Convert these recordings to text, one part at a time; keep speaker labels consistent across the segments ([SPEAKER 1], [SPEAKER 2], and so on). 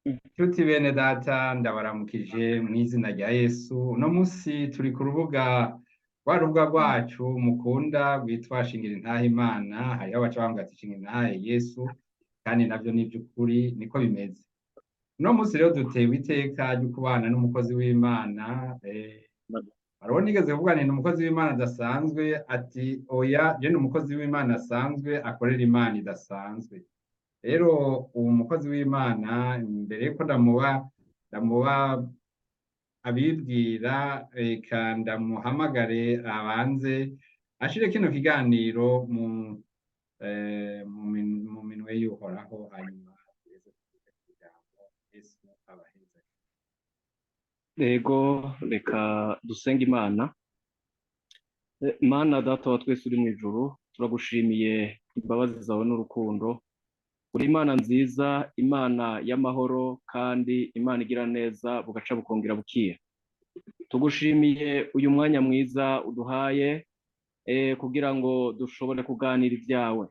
[SPEAKER 1] Nshuti bene data ndabaramukije mu izina rya Yesu. Uno munsi turi ku rubuga rwa rubuga rwacu mukunda rwitwa Shingira Intahe Imana. Hariho abaca bambwira ati Shingira Intahe Yesu, kandi navyo ni ivy'ukuri niko bimeze. Uno munsi rero dutewe iteka ryo kubana n'umukozi w'Imana. Hariho nigeze kuvuga nti ni umukozi w'Imana adasanzwe, ati oya je ni umukozi w'Imana asanzwe akorera Imana idasanzwe. Rero uwo mukozi w'Imana mbere yuko ndamuba abibwira, reka ndamuhamagare abanze ashire kino kiganiro mu minwe y'Uhoraho, hanyuma tugeze ku ijambo. Yesu abaheze.
[SPEAKER 2] Yego, reka dusenge Imana. Mana data wa twese uri mu ijuru, turagushimiye imbabazi zawe n'urukundo. Uri Imana nziza, Imana y'amahoro, kandi Imana igira neza bugaca bukongera bukiye. Tugushimiye uyu mwanya mwiza uduhaye kugira ngo dushobore kuganira ibyawe.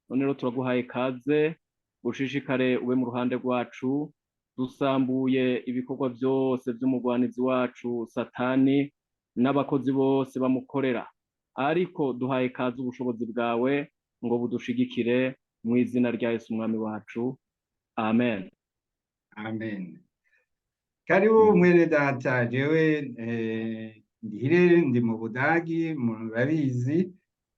[SPEAKER 2] None rero turaguhaye kaze, ushishikare ube mu ruhande rwacu, dusambuye ibikorwa byose by'umugwanizi wacu Satani n'abakozi bose bamukorera, ariko duhaye kaze ubushobozi bwawe ngo budushigikire mu izina rya Yesu umwami wacu, amen.
[SPEAKER 1] Amen. Karibu mwene data, jewe ndi mu Budagi murabizi,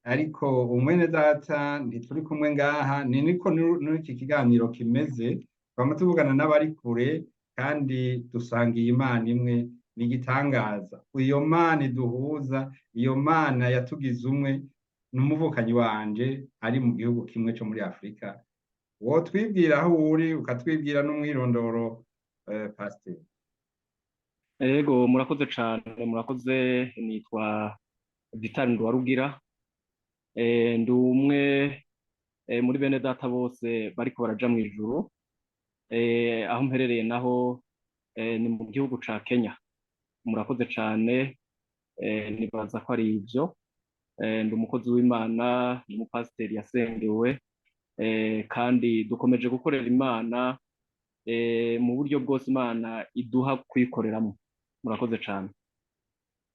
[SPEAKER 1] ariko umwene data ntituri kumwe ngaha, niko n'iki kiganiro kimeze. Twama tuvugana n'abari kure, kandi dusangiye Imana imwe. Ni igitangaza iyo Mana iduhuza, iyo Mana yatugize umwe. N'umuvukanyi wanje ari mu gihugu kimwe cyo muri Afurika. Wotwibwira aho uri, ukatwibwira n'umwirondoro, Pasiteri?
[SPEAKER 2] Yego, murakoze cyane, murakoze. Nitwa Vital Ndwarugira, ndi umwe muri bene data bose bariko baraja mu ijuru. Aho mperereye naho ni mu gihugu ca Kenya. Murakoze cyane, nibaza ko ari ivyo. Ndi umukozi w'Imana, ni umupasiteri yasengewe, kandi dukomeje gukorera Imana mu buryo bwose Imana iduha kwikoreramo. Murakoze cyane.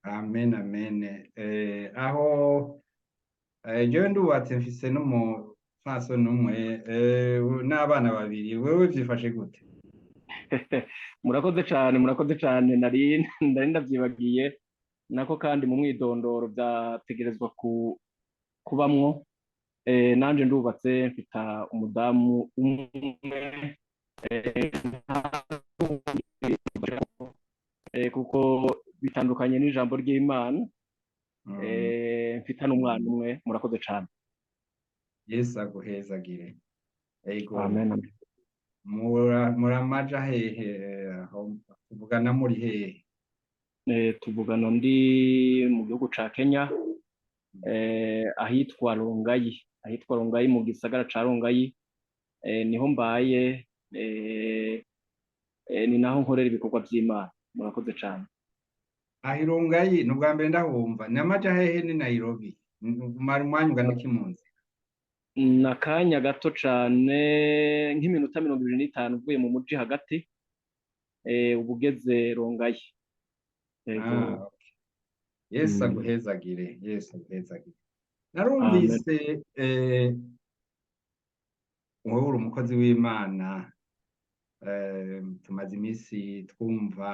[SPEAKER 1] Amen, amen. Aho jewe ndubatse, mfise n'umupfasoni umwe n'abana babiri. Wewe vyifashe gute?
[SPEAKER 2] Murakoze cyane, murakoze cyane. Nari ndavyibagiye nako, kandi mu mwidondoro byategerezwa kubamwo. Nanje ndubatse, mfita umudamu umwe, kuko bitandukanye n'ijambo ry'Imana. Mfita n'umwana umwe. Murakoze cyane.
[SPEAKER 1] Yesu aguhezagire. Ego.
[SPEAKER 2] Amen.
[SPEAKER 1] Muramaja hehe? Tuvugana muri hehe?
[SPEAKER 2] Tuvugana ndi mu gihugu ca Kenya, ahitwa Rongai, mu gisagara ca Rongai. Niho mbaye, ni naho nkorera ibikorwa by'Imana. Murakoze cyane.
[SPEAKER 1] Aho i Rongai ni ubwa mbere ndahumva. Namaja hehe? Ni Nairobi. Umara umwanya ungana iki mu nzira?
[SPEAKER 2] N'akanya gato cane, nk'iminota 25 uvuye mu muji hagati, uba ugeze Rongai.
[SPEAKER 1] Okay. Yesu aguhezagire. Yesu aguhezagire. Narumvise wowe uri umukozi w'Imana. Tumaze iminsi twumva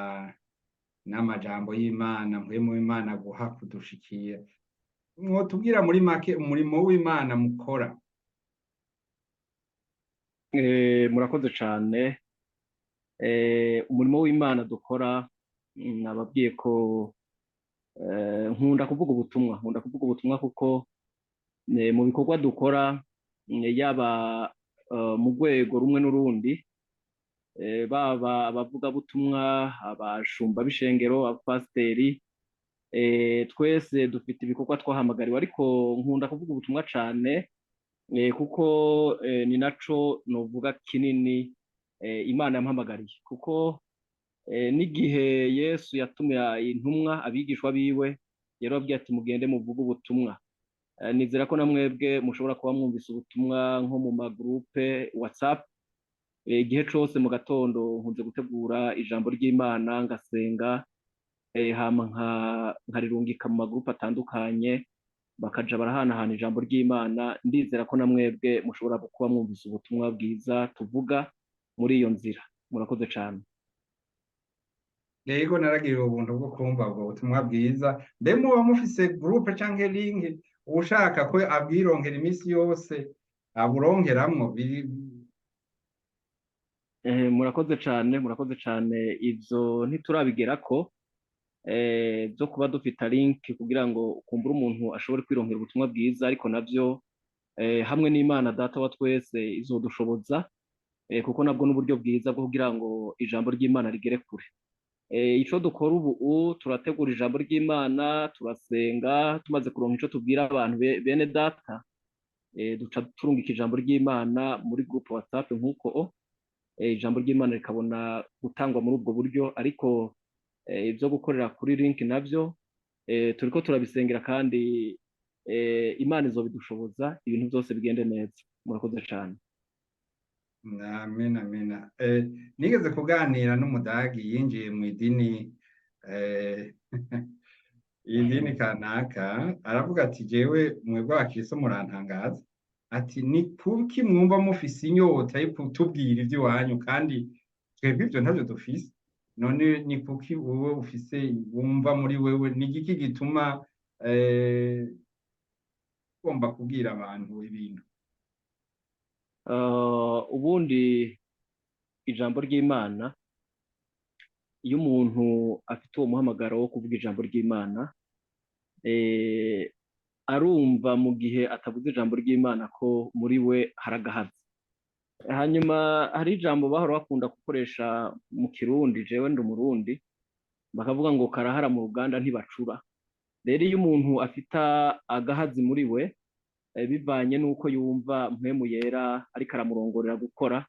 [SPEAKER 1] n'amajambo y'Imana, mpwemu w'Imana guha kudushikiye. Mwotubwira muri make umurimo w'Imana mukora?
[SPEAKER 2] Murakoze cyane. Umurimo w'Imana dukora, nababwiye ko nkunda kuvuga ubutumwa, kuko mu bikorwa dukora, yaba mu rwego rumwe n'urundi, baba abavugabutumwa, abashumba b'ishengero, abapasiteri, twese dufite ibikorwa twahamagariwe. Ariko nkunda kuvuga ubutumwa cyane, kuko ni naco novuga kinini Imana yampamagariye. Kuko n'igihe Yesu yatumira intumwa, abigishwa biwe, yarababwiye ati mugende muvuge ubutumwa. Nizera ko namwebwe mushobora kuba mwumvise ubutumwa nko mu magroupe WhatsApp, igihe cose mu gatondo nkunze gutegura ijambo ry'Imana ngasenga, hama nkarirungika mu magurupe atandukanye bakaja barahanahana ijambo ry'Imana. Ndizera ko na mwebwe mushobora kuba mwumvise ubutumwa bwiza tuvuga muri iyo nzira. Murakoze cane.
[SPEAKER 1] Yego naragiriwe ubuntu bwo kumva ubwo butumwa bwiza. Mbe muba mufise groupe canke link ushaka ko abwironkera imisi yose aburonkeramwo
[SPEAKER 2] Murakoze cane, murakoze cane. Ivyo ntiturabigerako byo kuba dufita link kugira ngo kumbura umuntu ashobore kwironkera ubutumwa bwiza, ariko navyo hamwe n'Imana Data wa twese izodushoboza, kuko nabwo n'uburyo bwiza bwo kugira ngo ijambo ry'Imana rigere kure. Ico dukora ubu turategura ijambo ry'Imana, turasenga, tumaze kuronka ico tubwira abantu bene data, duca turungika ijambo ry'Imana muri groupe WhatsApp nk'uko ijambo ry'Imana rikabona gutangwa muri ubwo buryo. Ariko ibyo gukorera kuri link navyo turiko turabisengera, kandi Imana izobidushoboza ibintu byose bigende neza. Murakoze cane.
[SPEAKER 1] Amen, amen. Nigeze kuganira n'umudagi yinjiye mu idini idini kanaka, aravuga ati jewe mwebwe abakristo murantangaza, ati ni kuki mwumva mufise inyota yo kutubwira ivy'iwanyu kandi twebwe ivyo ntavyo dufise? None ni kuki wowe ufise wumva muri wewe ni igiki gituma ugomba kubwira abantu ibintu?
[SPEAKER 2] Ubundi ijambo ry'Imana, iyo umuntu afite uwo muhamagaro wo kuvuga ijambo ry'Imana, arumva mu gihe atavuze ijambo ry'Imana ko muri we haragahaze. Hanyuma hari ijambo bahora bakunda gukoresha mu Kirundi, jewe ndi Umurundi, bakavuga ngo karahara mu ruganda ntibacura. Rero iyo umuntu afita agahazi muri we, bivanye n'uko yumva mpwemu yera ariko aramurongorera gukora,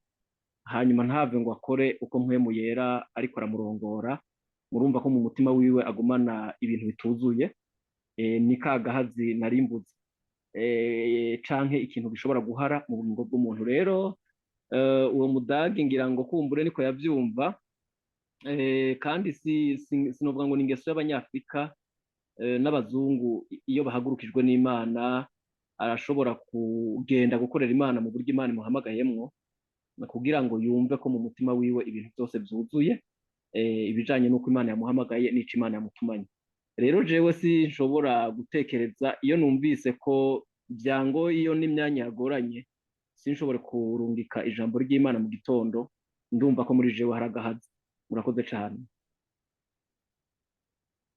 [SPEAKER 2] hanyuma ntave ngo akore uko mpwemu yera ariko aramurongora, murumva ko mu mutima wiwe agumana ibintu bituzuye. Ni ka gahazi narimbuze, canke ikintu gishobora guhara mu bugingo bw'umuntu. Rero uwo mudagi ngira ngo kumbure niko yavyumva, kandi sinovuga ngo ni ingeso y'Abanyafrika. N'abazungu iyo bahagurukijwe n'Imana arashobora kugenda gukorera Imana mu buryo Imana imuhamagayemwo, kugira ngo yumve ko mu mutima wiwe ibintu byose vyuzuye, ibijanye n'uko Imana yamuhamagaye n'ico Imana yamutumanye. Rero jewe sinshobora gutekereza iyo numvise ko vyangoye, iyo n'imyanya yagoranye, sinshobore kurungika ijambo ry'Imana mu gitondo ndumva ko muri jewe haragahaze. Murakoze cane.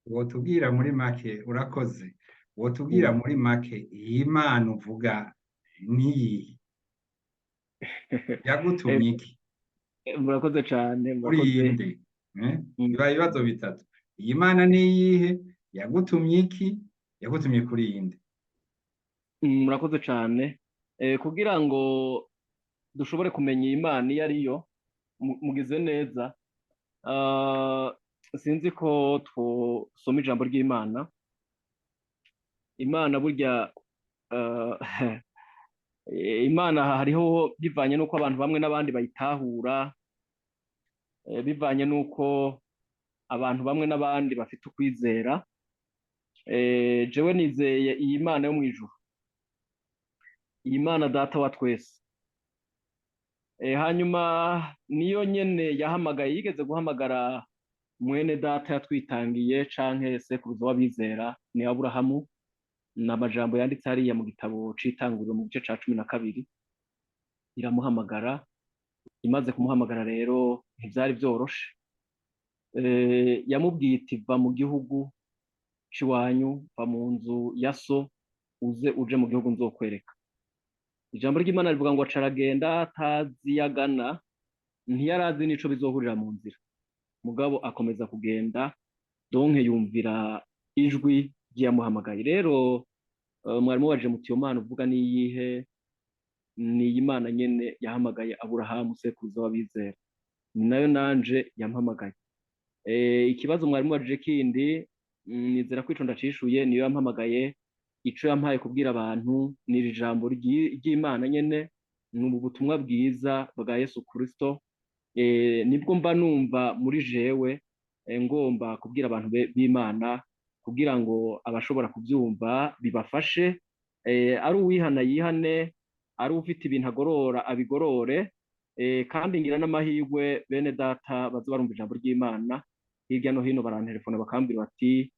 [SPEAKER 1] Wotubwira muri make, urakoze, wotubwira muri make iyi Imana uvuga niyihe? Yagutumye iki?
[SPEAKER 2] Murakoze cane,
[SPEAKER 1] Kuri
[SPEAKER 2] murakoze.
[SPEAKER 1] yinde? Biba ibibazo bitatu. Iyi Mana niyihe? Yagutumye iki? Yagutumye kuri yinde?
[SPEAKER 2] Murakoze cane. Kugira ngo dushobore kumenya iyi Imana iyo ariyo, mugize neza. Sinzi ko twosoma ijambo ry'Imana. Imana burya Imana hariho bivanye n'uko abantu bamwe n'abandi bayitahura, bivanye n'uko abantu bamwe n'abandi bafite ukwizera. Jewe nizeye iyi Mana yo mw'ijuru, iyi Mana Data wa twese. Hanyuma niyo nyene yahamagaye, yigeze guhamagara mwene data yatwitangiye canke sekuruza w'abizera, ni Aburahamu. N'amajambo yanditse hariya mu gitabo c'Itanguriro mu gice ca 12, iramuhamagara. Imaze kumuhamagara rero ntivyari vyoroshe, yamubwiye iti va mu gihugu c'iwanyu, va mu nzu ya so, uze uje mu gihugu nzokwereka. Ijambo ry'Imana rivuga ngo aca aragenda atazi yagana, ntiyarazi n'ico bizohurira mu nzira, mugabo akomeza kugenda, donke yumvira ijwi ryamuhamagaye. Rero mwari mubaje muti iyo Mana uvuga niyihe? Ni iyi Mana nyene yahamagaye Aburahamu sekuruza w'abizera, ni nayo nanje yampamagaye. Ikibazo mwari mubajije kindi, nizera ko ico ndacishuye. Niyo yampamagaye, ico yampaye kubwira abantu ni iri jambo ry'Imana nyene, ni ubu butumwa bwiza bwa Yesu Kristo. Nibwo mba numva muri jewe ngomba kubwira abantu b'Imana kugira ngo abashobora kubyumva bibafashe, ari uwihana yihane, ari ufite ibintu agorora abigorore, kandi ngira n'amahirwe bene data baza barumva ijambo ry'Imana hirya no hino barantelefona bakambwira bati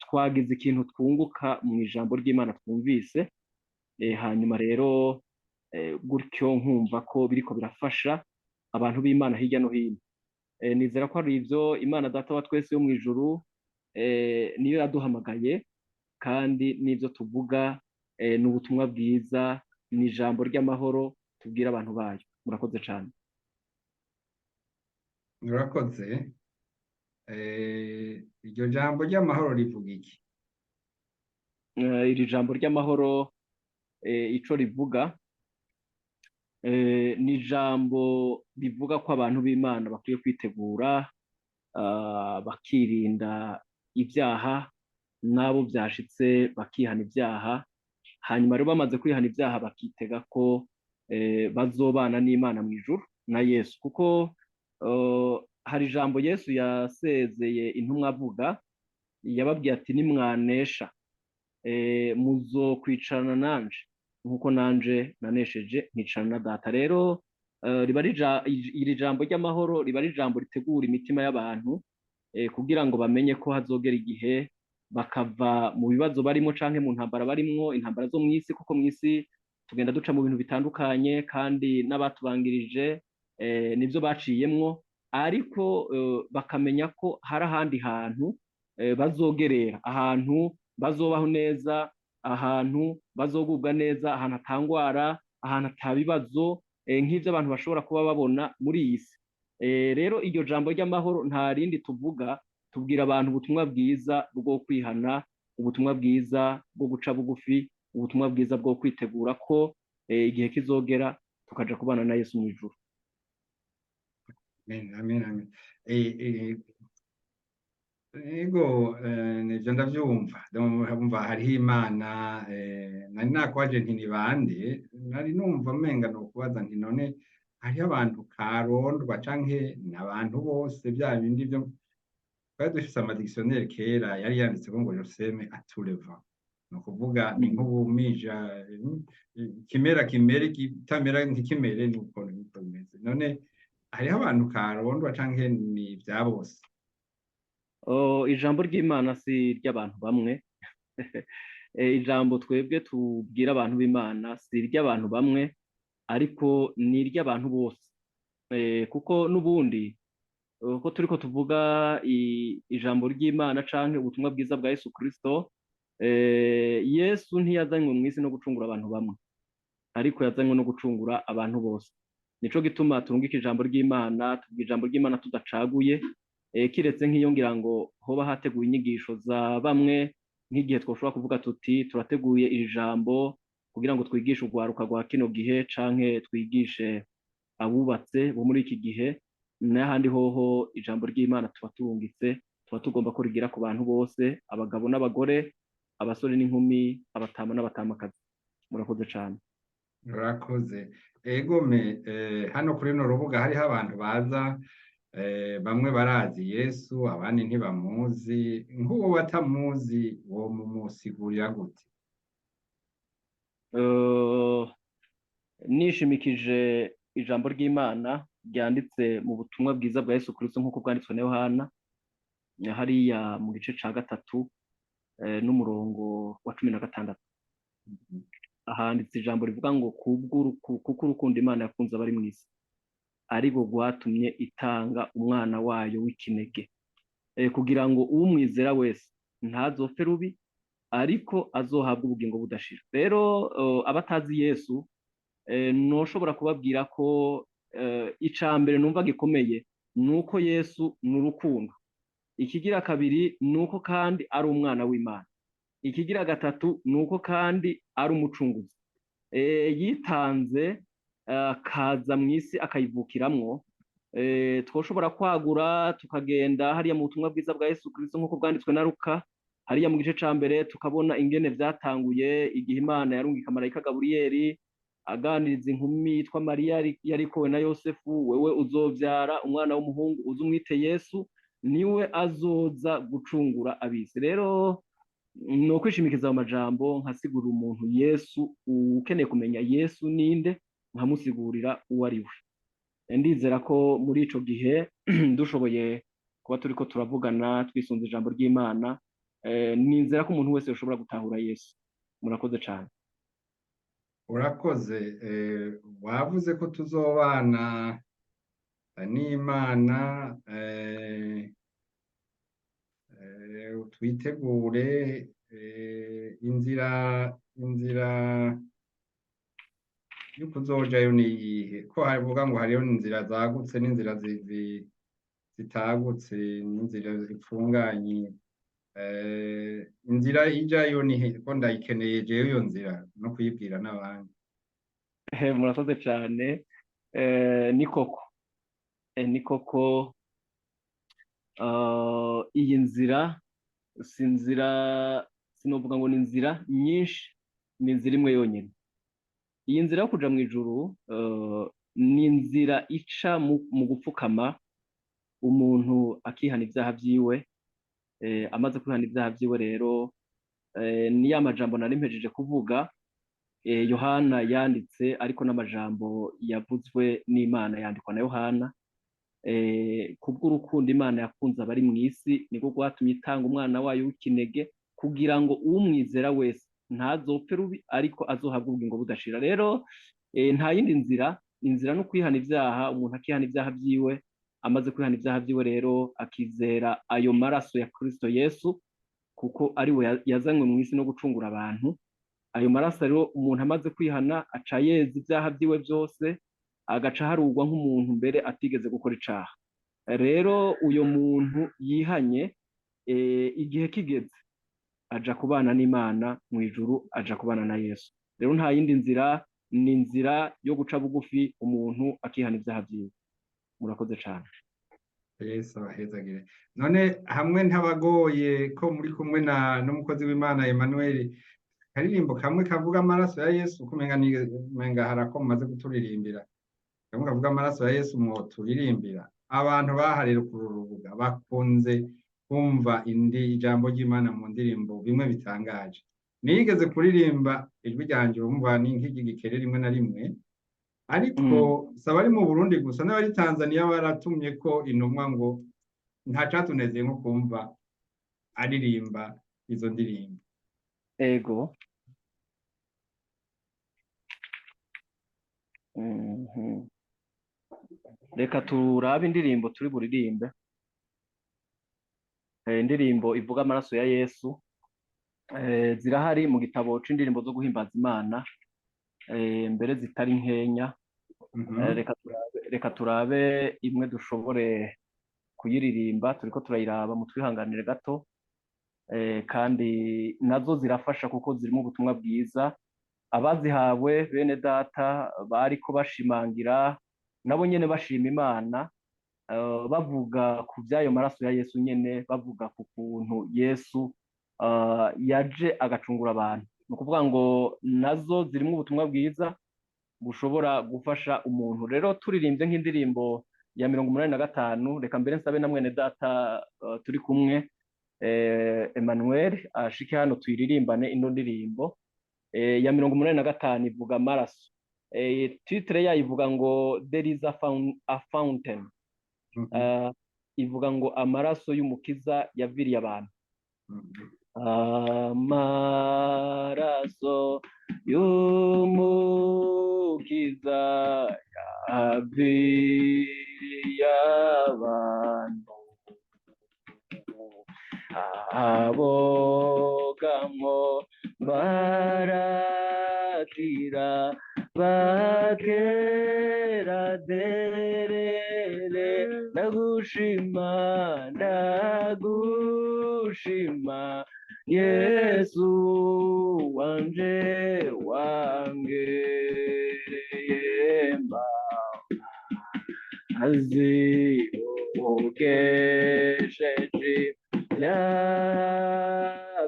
[SPEAKER 2] twagize ikintu twunguka mu ijambo ry'Imana twumvise, hanyuma rero gutyo nkumva ko biriko birafasha abantu b'Imana hirya no hino. Nizera ko ari ibyo Imana data wa twese yo mu ijuru niyo yaduhamagaye, kandi n'ibyo tuvuga ni ubutumwa bwiza, ni ijambo ry'amahoro tubwira abantu bayo. Murakoze cyane.
[SPEAKER 1] Murakoze. Iryo jambo ry'amahoro rivuga iki?
[SPEAKER 2] Iri jambo ry'amahoro ico rivuga ni ijambo rivuga ko abantu b'Imana bakwiye kwitegura, bakirinda ibyaha, n'abo byashitse bakihana ibyaha, hanyuma rero bamaze kwihana ibyaha bakitega ko bazobana n'Imana mu ijuru na Yesu, kuko hari ijambo Yesu yasezeye intumwa avuga, yababwiye ati nimwanesha muzokwicarana nanje nk'uko nanje nanesheje nkicarana na Data. Rero iri jambo ry'amahoro riba ari ijambo ritegura imitima y'abantu kugira ngo bamenye ko hazogera igihe bakava mu bibazo barimo canke mu ntambara barimwo, intambara zo mu isi, kuko mu isi tugenda duca mu bintu bitandukanye kandi n'abatubangira nibyo baciyemwo, ariko bakamenya ko hari ahandi hantu bazogerera, ahantu bazobaho neza, ahantu bazogubwa neza, ahantu atangwara, ahantu atabibazo nk'ibyo abantu bashobora kuba babona muri iyi si. Rero iryo jambo ry'amahoro nta rindi tuvuga, tubwira abantu ubutumwa bwiza bwo kwihana, ubutumwa bwiza bwo guca bugufi, ubutumwa bwiza bwo kwitegura ko igihe kizogera tukaja kubana na Yesu mu ijuru.
[SPEAKER 1] Amen, amen, amen. Ego, nivyo ndavyumva, ndumva hariho Imana, nari nakwaje nti ni bande, nari numva menga no kubaza nti none hariho abantu karondwa canke n'abantu bose bya bindi byo twari dufise amadictionnaire kera yari yanditseko ngo Joseme atureva, no kuvuga ni nk'ubumija, kimera kimere kitamera ntikimere, nuko bimeze. None hariho abantu karondwa canke ni vya bose?
[SPEAKER 2] Ijambo ry'Imana si iry'abantu bamwe. Ijambo twebwe tubwira abantu b'Imana si iry'abantu bamwe, ariko ni iry'abantu bose, kuko n'ubundi ko turiko tuvuga ijambo ry'Imana canke ubutumwa bwiza bwa Yesu Kristo, Yesu ntiyazanywe mu isi no gucungura abantu bamwe, ariko yazanywe no gucungura abantu bose. Nico gituma turungika ijambo ry'Imana, tuvuga ijambo ry'Imana tudacaguye, kiretse nk'iyo ngira ngo hoba hateguye inyigisho za bamwe, nk'igihe twoshobora kuvuga tuti turateguye iri jambo kugira ngo twigishe urwaruka rwa kino gihe canke twigishe abubatse bo muri iki gihe, n'ahandi hoho ijambo ry'Imana tuba turungitse, tuba tugomba ko rigira ku bantu bose, abagabo n'abagore, abasore n'inkumi, abatama n'abatamakazi. Murakoze cane.
[SPEAKER 1] Murakoze. Egome, hano kuri no rubuga hariho abantu baza, bamwe barazi Yesu, abandi ntibamuzi. Nk'uwo batamuzi wo mumusigurira gute?
[SPEAKER 2] Nishimikije ijambo ry'Imana ryanditse mu butumwa bwiza bwa Yesu Kristo nk'uko bwanditswe na Yohana, hariya mu gice ca 3 n'umurongo wa 16. Ahanditse ijambo rivuga ngo kuko urukundo Imana yakunze abari mu isi ariko rwatumye itanga umwana wayo w'ikinege, kugira ngo umwizera wese ntazopfe rubi, ariko azohabwa ubugingo budashira. Rero abatazi Yesu, noshobora kubabwira ko icambere numva gikomeye nuko Yesu ni urukundo, ikigira kabiri nuko kandi ari umwana w'Imana, ikigira gatatu nuko kandi ari umucunguzi, yitanze kaza mu isi akayivukiramwo. Twoshobora kwagura tukagenda hariya mu butumwa bwiza bwa Yesu Kristo nk'uko bwanditswe na Luka, hariya mu gice ca mbere tukabona ingene vyatanguye igihe Imana yarungika marayika Gaburiyeli aganiriza inkumi yitwa Mariya yarikowe na Yosefu, wewe uzobyara umwana w'umuhungu uzi umwite Yesu, niwe azoza gucungura abisi. Rero ni ukwishimikiza mu majambo nkasigura umuntu Yesu, ukeneye kumenya Yesu ninde nkamusigurira uwo ari we. Ndizera ko muri ico gihe dushoboye kuba turiko turavugana twisunze ijambo ry'Imana, ninzera ko umuntu wese yoshobora gutahura Yesu. Murakoze cane.
[SPEAKER 1] urakoze. Wavuze ko tuzobana n'Imana, twitegure inzira yo kuzojayo ni iyihe? Ko havuga ngo hariho inzira zagutse n'inzira zitagutse n'inzira zipfunganye. Inzira ijayo ni he? Ko ndayikeneye jewe iyo nzira no kuyibwira n'abandi.
[SPEAKER 2] Murakoze cyane. Ni koko iyi nzira si inzira, sinovuga ngo ni inzira nyinshi, ni inzira imwe yonyine. Iyi nzira yo kuja mu ijuru ni inzira ica mu gupfukama, umuntu akihana ibyaha byiwe. Amaze kwihana ibyaha byiwe rero ni ya majambo nari mpejeje kuvuga Yohana yanditse, ariko n'amajambo yavuzwe n'Imana yandikwa na Yohana. Kubw'urukundo Imana yakunze abari mu isi niko rwatumye itanga umwana wayo w'ikinege, kugira ngo umwizera wese ntazopfe rubi, ariko azohabwa ubugingo budashira. Rero nta yindi nzira, inzira no kwihana ibyaha, umuntu akihana ibyaha byiwe. Amaze kwihana ibyaha byiwe rero akizera ayo maraso ya Kristo Yesu, kuko ari we yazanywe mu isi no gucungura abantu. Ayo maraso rero umuntu amaze kwihana aca yeza ibyaha byiwe byose, agaca harugwa nk'umuntu mbere atigeze gukora icaha. Rero uyo muntu yihanye, igihe kigeze aja kubana n'Imana mu ijuru, aja kubana na Yesu. Rero nta yindi nzira, ni inzira yo guca bugufi umuntu akihana ibyaha byiwe. Murakoze cyane.
[SPEAKER 1] Yesu abahezagire. None hamwe ntabagoye ko muri kumwe n'umukozi w'Imana Emmanuel, karirimbo kamwe kavuga amaraso ya Yesu, kumenga harako mumaze kuturirimbira, kamwe kavuga amaraso ya Yesu turirimbira. Abantu baharira ku rubuga bakunze kumva ijambo ry'Imana mu ndirimbo bimwe bitangaje. Nigeze kuririmba ijwi ryanje urumva ni nk'igikere rimwe na rimwe, ariko saba ari mu Burundi gusa, n'abari Tanzania baratumye ko intumwa ngo nta catunezeye nko kumva aririmba izo ndirimbo.
[SPEAKER 2] Ego. Reka turabe indirimbo turi buririmbe. Indirimbo ivuga amaraso ya Yesu, zirahari mu gitabo c'indirimbo zo guhimbaza Imana, mbere zitari nkenya. Reka turabe imwe dushobore kuyiririmba, turiko turayiraba, mutwihanganire gato. Kandi nazo zirafasha kuko zirimo ubutumwa bwiza. Abazihawe bene data bariko bashimangira, nabo nyene bashima Imana, bavuga ku by'ayo maraso ya Yesu nyene, bavuga ku kuntu Yesu yaje agacungura abantu. Ni ukuvuga ngo nazo zirimo ubutumwa bwiza bushobora gufasha umuntu. Rero turirimbye nk'indirimbo ya 85, reka mbere nsabe na mwene data turi kumwe Emmanuel ashike hano tuyiririmbane ino ndirimbo. Ya 85 ivuga amaraso. Titre yayo ivuga ngo there is a fountain. Ivuga ngo amaraso y'umukiza yaviriye abantu. Amaraso y'umukiza yaviriye abantu, abogamo barakira bakera derere. Ndagushima Yesu wanje wangereyemba, azi ugesheje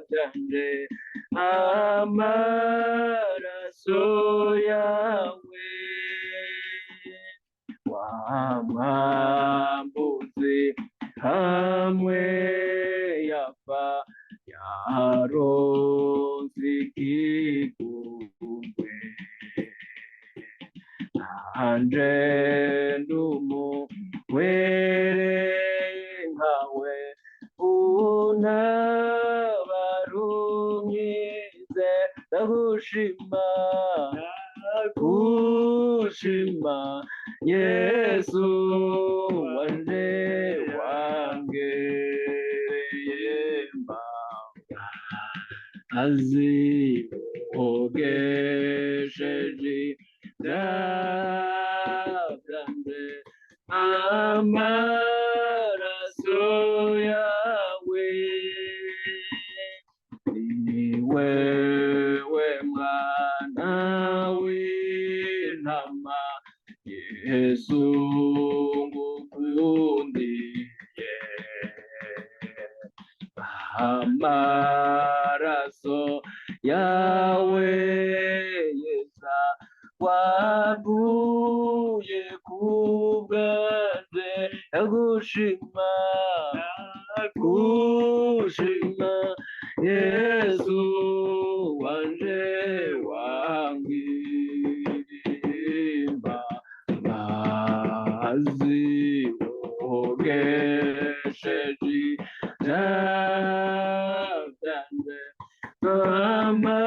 [SPEAKER 2] byanje amaraso yawe mwambuzi hamwe yapfa yaronse ikigungwe nanje ndumuwereye nkawe untabarunkize ndagushima ndagushima Yesu wanje wangereye azi ogesheje byanze amaraso yawe ni wewe mwana w'intama Yesu ngukundiye amaraso yawe yeza waguye kubwanjye ndagushima ndagushima Yesu wanje wangirima mazi ogesheje byanze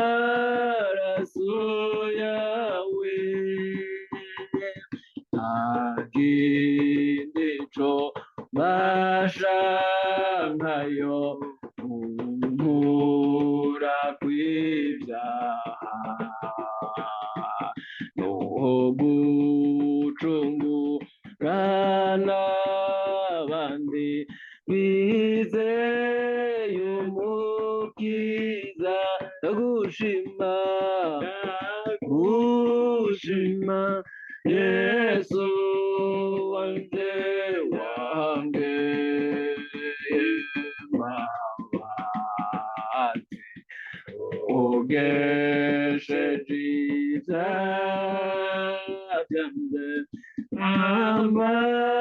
[SPEAKER 2] amaraso yawe ntakindico mbasha nkayo unkura kw'ibyaha no gucungura n'abandi bizeye umukiza ndagushima ndagushima Yesu wanje wangereye mbabazi ogesheje byanze amaraso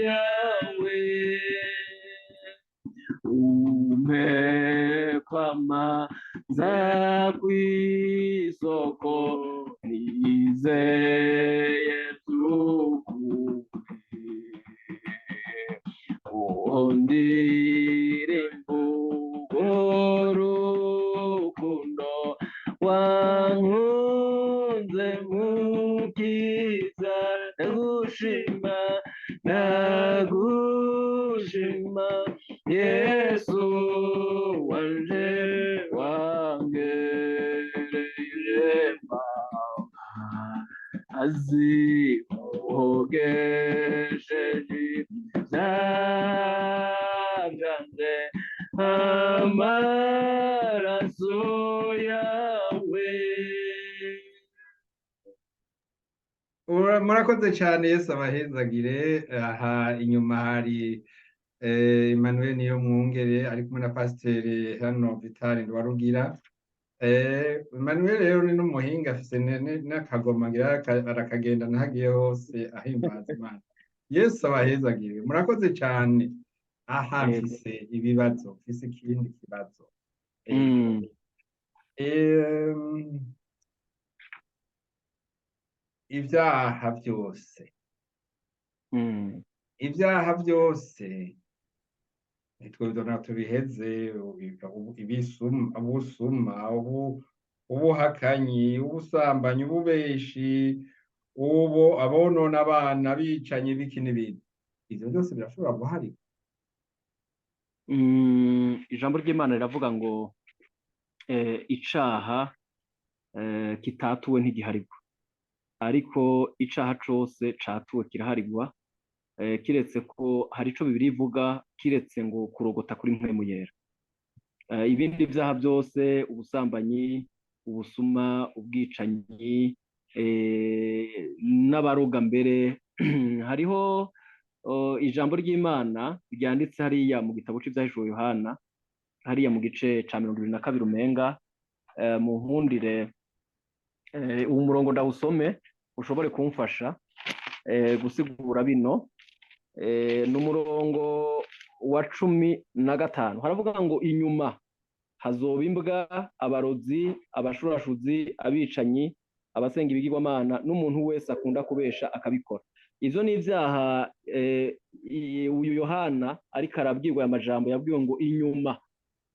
[SPEAKER 2] yawe umekwamaza kw'isoko nizeye by'ukuri undirimba urwo rukundo wankunze mukiza ndagushima ndagushima Yesu wanje wangereye azi ogesheje byanze amaraso yawe
[SPEAKER 1] murakoze cyane Yesu abahezagire. Aha inyuma hari Emmanuel Niyomwungere ari kumwe na pasiteri hano Vital Ndwarugira. Emmanuel rero ni n'umuhinga afise n'akagoma ngira arakagenda nahagiye hose ahimbaza Imana. Yesu abahezagire, murakoze cyane. Aha mfise ibibazo, mfise ikindi kibazo. Ibyaha byose ntitwebwe tubiheze, ubusuma, ubuhakanyi, ubusambanyi, ububeshi, abonona abana, abicanyi, ibiki n'ibindi, ivyo byose birashobora guharika.
[SPEAKER 2] ijambo ry'Imana riravuga ngo icaha kitatuwe ntigiharigwa, ariko icaha cose catuwe kiraharigwa, kiretse ko hari ico Bibiliya ivuga, kiretse ngo kurogota kuri mpwemu yera. Ibindi vyaha byose, ubusambanyi, ubusuma, ubwicanyi, n'abaroga mbere hariho ijambo ry'Imana ryanditse hariya mu gitabo c'ivyahishuwe Yohana, hariya mu gice ca 22 umenga, mu nkundire uwo murongo ndawusome ushobore kumfasha. gusigura bino. Ni umurongo wa 15 haravuga ngo inyuma hazoba imbwa, abarozi, abashurashuzi, abicanyi, abasenga ibigirwamana n'umuntu wese akunda kubesha akabikora. Izo ni ibyaha uyu Yohana ariko arabwirwa aya majambo yabwiwe ngo inyuma.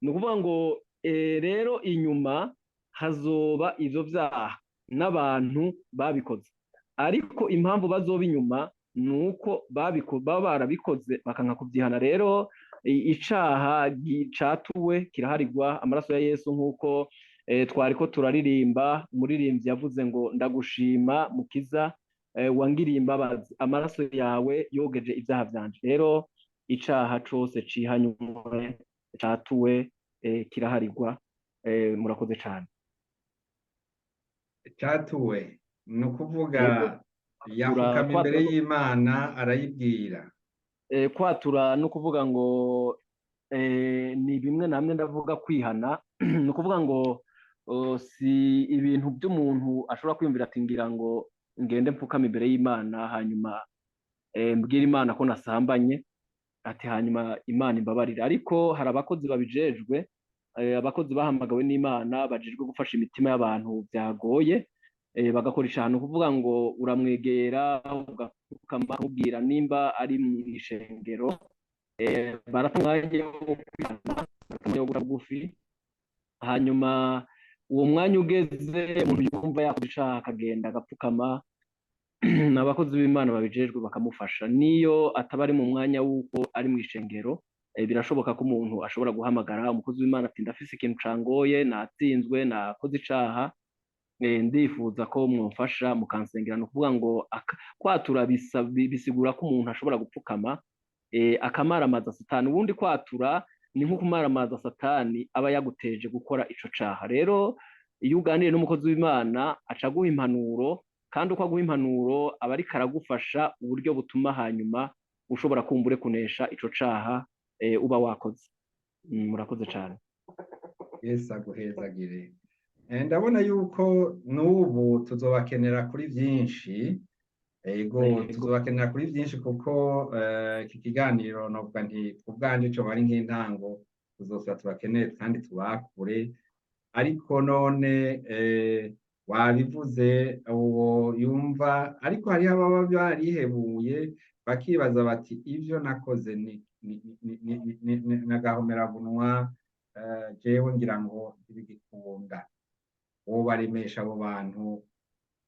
[SPEAKER 2] Ni ukuvuga ngo rero inyuma hazoba ivyo vyaha n'abantu babikoze, ariko impamvu bazoba inyuma ni uko baba barabikoze bakanka kubyihana. Rero icaha catuwe kiraharigwa amaraso ya Yesu, nk'uko twariko turaririmba. Umuririmbyi yavuze ngo ndagushima mukiza wangiriye imbabazi, amaraso yawe yogeje ibyaha byanje. Rero icaha cose cihanywe catuwe kiraharigwa. Murakoze cyane.
[SPEAKER 1] Catuwe ni ukuvuga yafukama imbere y'Imana arayibwira.
[SPEAKER 2] Kwatura ni ukuvuga ngo ni bimwe namwe ndavuga kwihana. Ni ukuvuga ngo si ibintu by'umuntu ashobora kwiyumvira ati ngira ngo ngende mpfukama imbere y'Imana hanyuma mbwira Imana ko nasambanye, ati hanyuma Imana imbabarira. Ariko hari abakozi babijejwe, abakozi bahamagawe n'Imana bajejwe gufasha imitima y'abantu byagoye, bagakoresha ahantu kuvuga ngo uramwegera ugapfukama kubwira nimba ari mu ishengero, barata umwanya wo kwihana, umwanya wo guca bugufi, hanyuma uwo mwanya ugeze umuntu yumva yakoze icaha akagenda agapfukama, n'abakozi b'Imana babijejwe bakamufasha. Niyo ataba ari mu mwanya w'uko ari mu ishengero, birashoboka ko umuntu ashobora guhamagara umukozi w'Imana ati ndafise ikintu cangoye, natsinzwe, nakoze icaha, ndifuza ko mwumfasha mukansengera. Ni ukuvuga ngo kwatura bisigura ko umuntu ashobora gupfukama akamaramaza Satani. Ubundi kwatura ni nko kumaramaza Satani aba yaguteje gukora ico caha. Rero iyo uganiriye n'umukozi w'Imana aca aguha impanuro, kandi uko aguha impanuro aba ariko aragufasha uburyo butuma hanyuma ushobora kumbure kunesha ico caha uba wakoze. Murakoze cyane.
[SPEAKER 1] Yesu aguhezagire. Ndabona yuko n'ubu tuzobakenera kuri byinshi. Ego tuzobakenera kuri byinshi kuko iki kiganiro novuga nti ubwanje cyo bari nk'intango, tuzosaba tubakeneye kandi tubakure. Ariko none wabivuze uwo yumva, ariko hariho ababa barihebuye bakibaza bati ivyo nakoze ni nagahomerabunwa, jewe ngira ngo ntibigikunda. Wowe baremesha abo bantu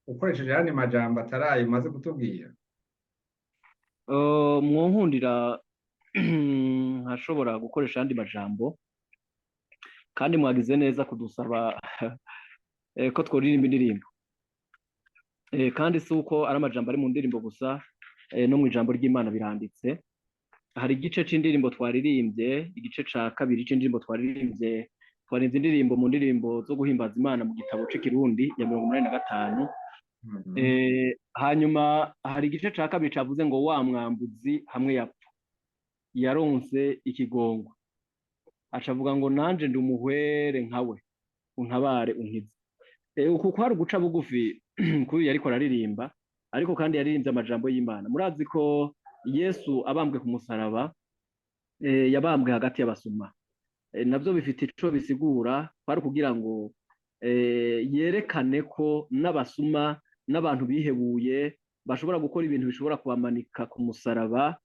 [SPEAKER 1] ukoresheje yandi majambo atarayo umaze kutubwira?
[SPEAKER 2] Mwonkundira nkashobora gukoresha andi majambo, kandi mwagize neza kudusaba ko tworirimba indirimbo, kandi si uko ari amajambo ari mu ndirimbo gusa, no mu ijambo ry'Imana biranditse. Hari igice c'indirimbo twaririmbye, igice ca kabiri c'indirimbo twaririmbye indirimbo mu ndirimbo zo guhimbaza Imana mu gitabo c'ikirundi ya 85. Hanyuma hari igice ca kabiri cavuze ngo wa mwambuzi hamwe yapfa yaronse ikigongo, acavuga ngo nanje ndi umuhwere nkawe untabare unkize. Uku kwari guca bugufi kuyu yariko araririmba, ariko kandi yaririmbye amajambo y'Imana. Murazi ko Yesu abambwe ku musaraba yabambwe hagati y'abasuma. Navyo bifite ico bisigura, kwari kugira ngo yerekane ko n'abasuma n'abantu bihebuye bashobora gukora ibintu bishobora kubamanika ku musaraba,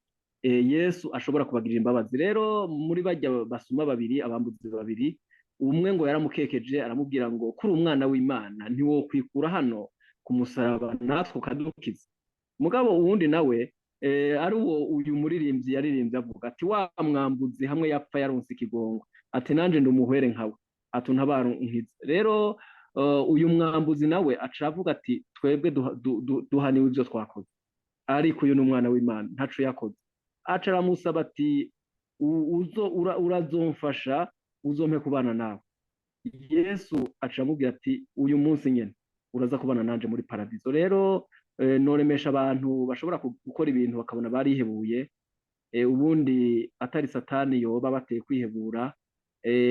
[SPEAKER 2] Yesu ashobora kubagirira imbabazi. Rero muri bajya basuma babiri, abambuzi babiri, umwe ngo yaramukekeje aramubwira ngo kuri umwana w'Imana ntiwo kwikura hano ku musaraba natwe ukadukiza. Mugabo uwundi nawe ari uwo uyu muririmbyi yaririmbye avuga ati wa mwambuzi hamwe yapfa yaronse ikigongo, ati nanje ndi umuhwere nkawe, ati untabare unkize. Rero uyu mwambuzi nawe acavuga ati twebwe duhaniwe ibyo twakoze, ariko uyu ni umwana w'Imana ntaco yakoze. Aca aramusaba ati urazomfasha uzompe kubana nawe. Yesu aca aramubwira ati uyu munsi nyene uraza kubana nanje muri paradizo. Rero noremesha abantu bashobora gukora ibintu bakabona barihebuye, ubundi atari Satani yoba bateye kwihebura,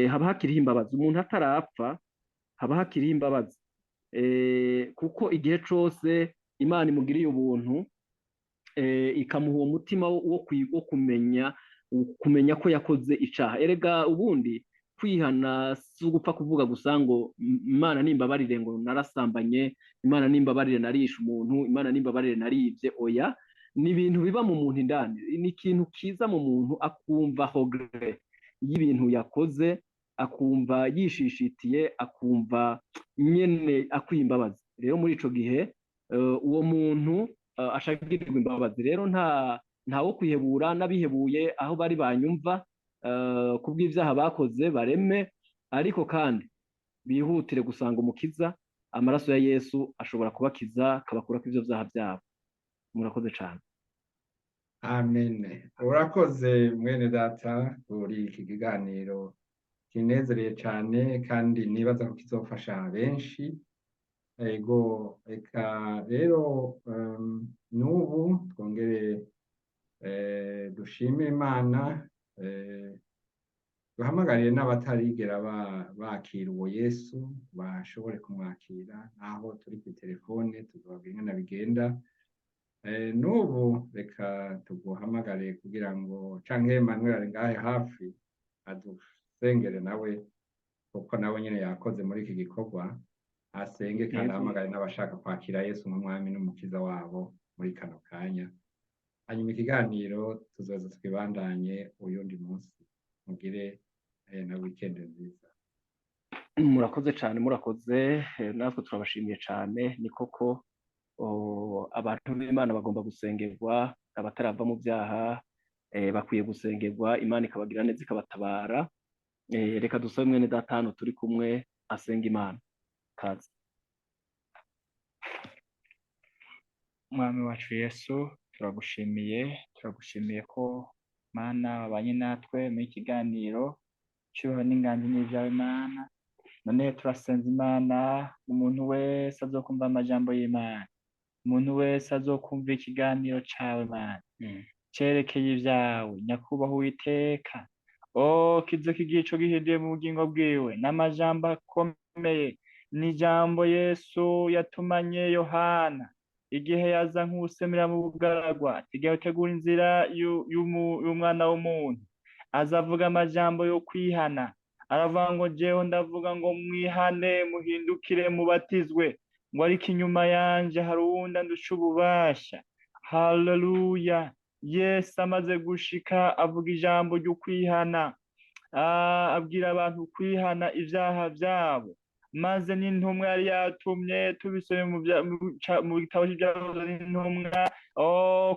[SPEAKER 2] haba hakiriho imbabazi. Umuntu atarapfa haba hakiriho imbabazi, kuko igihe cose Imana imugiriye ubuntu ikamuha uwo mutima wo kumenya ko yakoze icaha. Erega ubundi kwihana si ugupfa kuvuga gusa ngo Imana nimbabarire ngo narasambanye, Imana nimbabarire narishe umuntu, Imana nimbabarire naribye. Oya, ni ibintu biba mu muntu indani, ni ikintu kiza mu muntu akumva hogere y'ibintu yakoze, akumva yishishitiye, akumva nyene akwiye imbabazi. Rero muri ico gihe uwo muntu ashagirirwa imbabazi. Rero nta wo kwihebura, n'abihebuye aho bari banyumva kubw'ivyaha bakoze bareme, ariko kandi bihutire gusanga umukiza. Amaraso ya Yesu ashobora kubakiza, akabakurako ivyo vyaha vyabo. Murakoze cane.
[SPEAKER 1] Amen. Urakoze mwene data kuri iki kiganiro kinezereye cane, kandi nibaza ko kizofasha benshi. Ego, eka rero n'ubu twongere dushime Imana, duhamagarire n'abatarigera bakira uwo Yesu bashobore kumwakira. Naho turi kuri telefone tuzobabwira ingene bigenda. N'ubu reka tuguhamagare kugira ngo canke Emmanuel ari ngahe hafi adusengere nawe, kuko nawe nyene yakoze muri iki gikorwa. Asenge kandi ahamagare n'abashaka kwakira Yesu nk'umwami n'umukiza wabo muri kano kanya. Hanyuma ikiganiro tuzoza twibandanye uyundi munsi. Mugire na weekend nziza.
[SPEAKER 2] Murakoze cane, murakoze. Natwe turabashimiye cane. Ni koko abantu b'Imana bagomba gusengerwa, abatarava mu vyaha bakwiye gusengerwa, Imana ikabagira neza, ikabatabara. Reka dusabe mwene data hano turi kumwe asenga Imana. Kazi.
[SPEAKER 3] Mwami wacu Yesu, turagushimiye ko Mana wabanye natwe muri kiganiro cyuho n'inganji n'ivyawe Mana. None turasenza Imana, umuntu wese azokumva amajambo y'Imana, umuntu wese azokumva ikiganiro cawe Mana, cerekeye ivyawe nyakubahwa Uwiteka. Kize kigira ico gihinduye mu bugingo bwiwe, n'amajambo akomeye n'ijambo Yesu yatumanye Yohana igihe yaza nk'usemera mu bugaragwa, igihe utegura inzira y'umwana w'umuntu. Azavuga amajambo yo kwihana, aravuga ngo jewe ndavuga ngo mwihane muhindukire mubatizwe, ngo ariko inyuma yanje hari uwundi andusha ububasha. Haleluya. Yesu amaze gushika avuga ijambo ryo kwihana, abwira abantu kwihana ivyaha vyabo, maze n'intumwa yari yatumye tubisome mu gitabo cy'ibyakozwe n'intumwa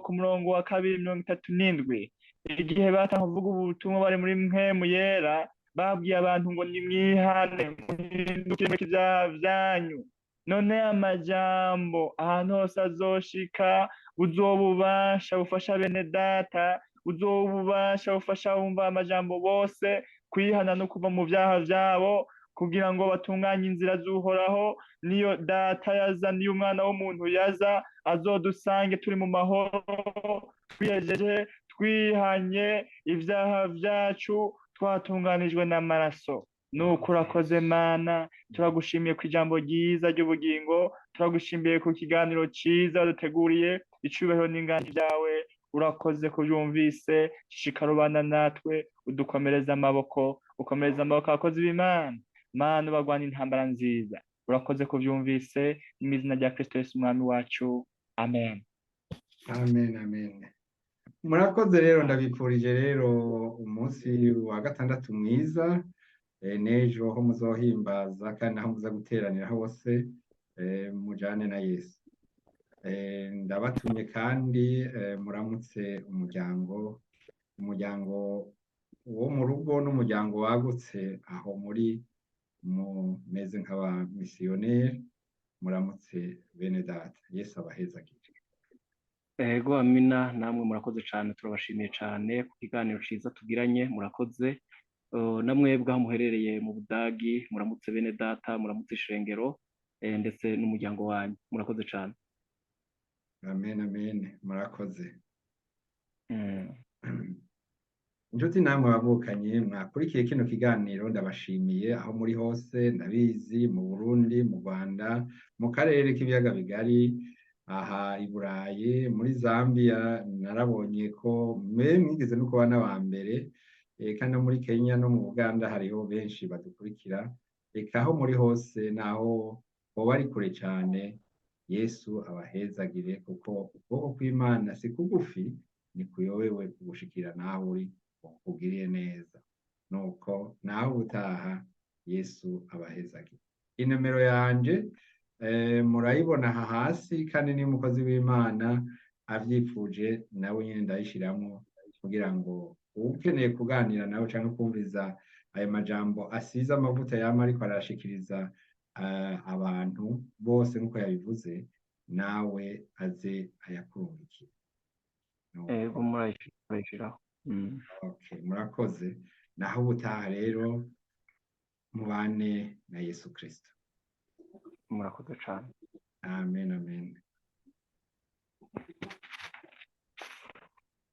[SPEAKER 3] ku murongo wa 2:37. Igihe batanga kuvuga ubutumwa bari muri mpwemu yera, babwiye abantu ngo nimwihane muhindukire mu ivyaha vyanyu. None amajambo ahantu hose azoshika, uzobubasha bufasha bene data, uzobubasha bufasha bumva amajambo bose kwihana no kuva mu vyaha vyabo, kugira ngo batunganye inzira z'uhoraho. Niyo data yaza, niyo umwana w'umuntu yaza, azodusange turi mu mahoro, twiyejeje, twihanye ivyaha vyacu, twatunganijwe n'amaraso. Nuko urakoze Mana, turagushimiye ku ijambo ryiza ry'ubugingo, turagushimiye ku kiganiro ciza duteguriye. Icubahiro n'inganji vyawe urakoze kuvyumvise. Shishikara ubana natwe, udukomereza amaboko, ukomereza amaboko abakozi b'Imana. Mana ubagwana intambara nziza. Urakoze kuvyumvise, mu izina rya Kristo Yesu umwami wacu. Amen.
[SPEAKER 1] Amen, amen. Murakoze rero, ndabipfurije rero umunsi wa gatandatu mwiza. N'ejo ho muzohimbaza kandi aho muza guteranira hose mujane na Yesu. Ndabatumye kandi muramutse umuryango wo mu rugo n'umuryango wagutse aho muri mumeze nk'aba misiyoneri. Muramutse bene data. Yesu abahezagire.
[SPEAKER 2] Ego, amina. Namwe murakoze cane, turabashimiye cane ku kiganiro ciza tugiranye. Murakoze. Namwebwe aho muherereye mu Budagi, muramutse bene data, muramutse ishengero ndetse n'umuryango wanyu. Murakoze cane.
[SPEAKER 1] Amen, amen. Murakoze. Inshuti namwe bavukanye mwakurikiye kino kiganiro, ndabashimiye aho muri hose. Ndabizi mu Burundi, mu Rwanda, mu karere k'ibiyaga bigari, aha i Burayi muri Zambia narabonye ko mwigeze no kuba n'aba mbere, kandi no muri Kenya no mu Buganda hariho benshi badukurikira, reka aho muri hose naho hoba ari kure cane, Yesu abahezagire kuko ukuboko kw'Imana si kugufi, ni kuyobewe kugushikira nawe uri kukugirire neza, nuko nawe ubutaha Yesu abahezagire. Inomero yanje murayibona aha hasi, kandi niba umukozi w'Imana avyipfuje nawe nyene ndayishiramwo kugira ngo ukeneye kuganira nawe canke kumviriza ayo majambo asize amavuta yama ariko arashikiriza abantu bose nk'uko yabivuze, nawe aze ayakurungikire.
[SPEAKER 2] Ego murayishiraho.
[SPEAKER 1] Okay, murakoze. Naho ubutaha rero mubane na Yesu Kristo.
[SPEAKER 2] Murakoze cane.
[SPEAKER 1] Amen, amen.